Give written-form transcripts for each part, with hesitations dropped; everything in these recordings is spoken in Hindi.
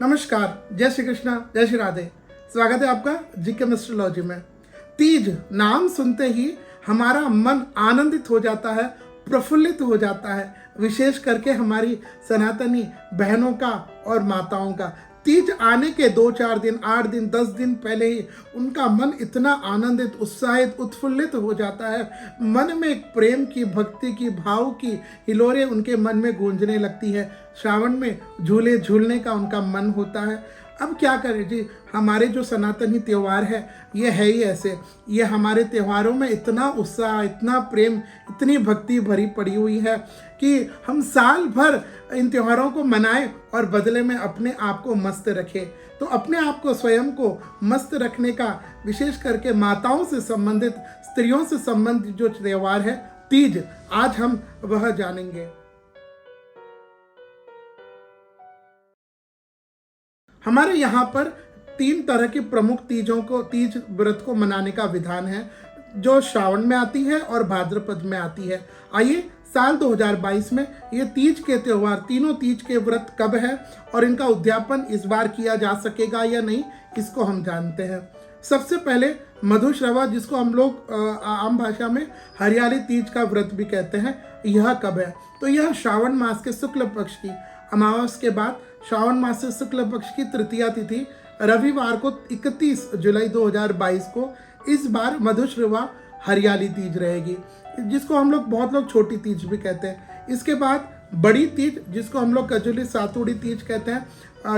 नमस्कार, जय श्री कृष्णा, जय श्री राधे। स्वागत है आपका जीके एस्ट्रोलॉजी में। तीज नाम सुनते ही हमारा मन आनंदित हो जाता है, प्रफुल्लित हो जाता है। विशेष करके हमारी सनातनी बहनों का और माताओं का तीज आने के 2-4 दिन, 8 दिन, 10 दिन पहले ही उनका मन इतना आनंदित, उत्साहित, उत्फुल्लित हो जाता है। मन में एक प्रेम की, भक्ति की, भाव की हिलोरें उनके मन में गूंजने लगती है। श्रावण में झूले झूलने का उनका मन होता है। अब क्या करें जी, हमारे जो सनातनी त्यौहार है ये है ही ऐसे। ये हमारे त्योहारों में इतना उत्साह, इतना प्रेम, इतनी भक्ति भरी पड़ी हुई है कि हम साल भर इन त्योहारों को मनाएं और बदले में अपने आप को मस्त रखें। तो अपने आप को, स्वयं को मस्त रखने का, विशेष करके माताओं से संबंधित, स्त्रियों से संबंधित जो त्यौहार है तीज, आज हम वह जानेंगे। हमारे यहाँ पर 3 तरह की प्रमुख तीज व्रत को मनाने का विधान है, जो श्रावण में आती है और भाद्रपद में आती है। आइए, साल 2022 में ये तीज के त्यौहार, तीनों तीज के व्रत कब है और इनका उद्यापन इस बार किया जा सकेगा या नहीं, इसको हम जानते हैं। सबसे पहले मधुश्रवा, जिसको हम लोग आम भाषा में हरियाली तीज का व्रत भी कहते हैं, यह कब है? तो यह श्रावण मास के शुक्ल पक्ष की अमावस के बाद श्रावण मास से शुक्ल पक्ष की तृतीया तिथि रविवार को 31 जुलाई 2022 को इस बार मधुश्रवा हरियाली तीज रहेगी, जिसको हम लोग, बहुत लोग छोटी तीज भी कहते हैं। इसके बाद बड़ी तीज, जिसको हम लोग कजली सातुड़ी तीज कहते हैं,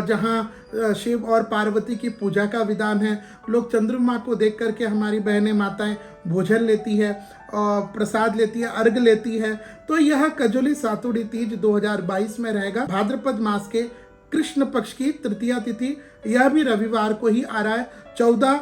जहाँ शिव और पार्वती की पूजा का विधान है। लोग चंद्रमा को देख करके, हमारी बहनें माताएं भोजन लेती है और प्रसाद लेती है, अर्घ लेती है। तो यह कजली सातुड़ी तीज 2022 में रहेगा, भाद्रपद मास के कृष्ण पक्ष की तृतीया तिथि। यह भी रविवार को ही आ रहा है, 14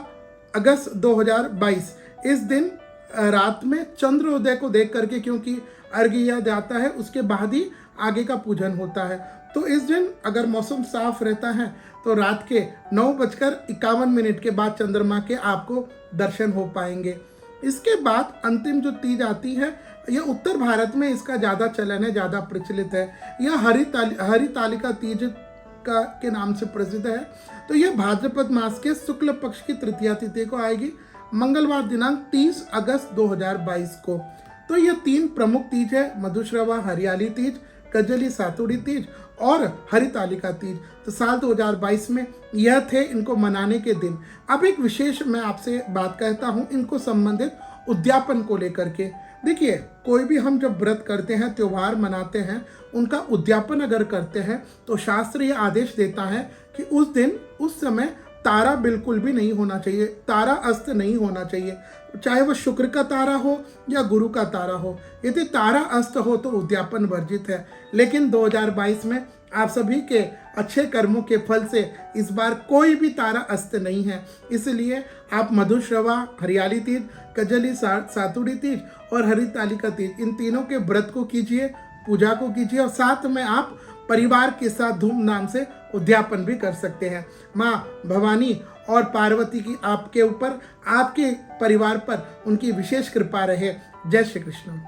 अगस्त 2022। इस दिन रात में चंद्रोदय को देख करके, क्योंकि अर्घ्य दिया जाता है, उसके बाद ही आगे का पूजन होता है। तो इस दिन अगर मौसम साफ रहता है तो रात के 9:51 के बाद चंद्रमा के आपको दर्शन हो पाएंगे। इसके बाद अंतिम जो तीज आती है, यह उत्तर भारत में इसका ज़्यादा चलन है, ज़्यादा प्रचलित है। यह हरितालिका तीज के नाम से प्रसिद्ध है। तो यह भाद्रपद मास के शुक्ल पक्ष की तृतीया तिथि को आएगी, मंगलवार दिनांक 30 अगस्त 2022 को। तो यह 3 प्रमुख तीज है, मधुश्रवा हरियाली तीज, कजली सातुड़ी तीज और हरितालिका तीज। तो साल 2022 में यह थे इनको मनाने के दिन। अब एक विशेष मैं आपसे बात कहता हूँ इनको संबंधित उद्यापन को लेकर के। देखिए, कोई भी हम जब व्रत करते हैं, त्यौहार मनाते हैं, उनका उद्यापन अगर करते हैं तो शास्त्र ये आदेश देता है कि उस दिन, उस समय तारा बिल्कुल भी नहीं होना चाहिए, तारा अस्त नहीं होना चाहिए, चाहे वह शुक्र का तारा हो या गुरु का तारा हो। यदि तारा अस्त हो तो उद्यापन वर्जित है। लेकिन 2022 में आप सभी के अच्छे कर्मों के फल से इस बार कोई भी तारा अस्त नहीं है, इसलिए आप मधुश्रवा हरियाली तीज, कजली सातुड़ी तीज और हरितालिका तीज, इन तीनों के व्रत को कीजिए, पूजा को कीजिए और साथ में आप परिवार के साथ धूमधाम से उद्यापन भी कर सकते हैं। माँ भवानी और पार्वती की आपके ऊपर, आपके परिवार पर उनकी विशेष कृपा रहे। जय श्री कृष्ण।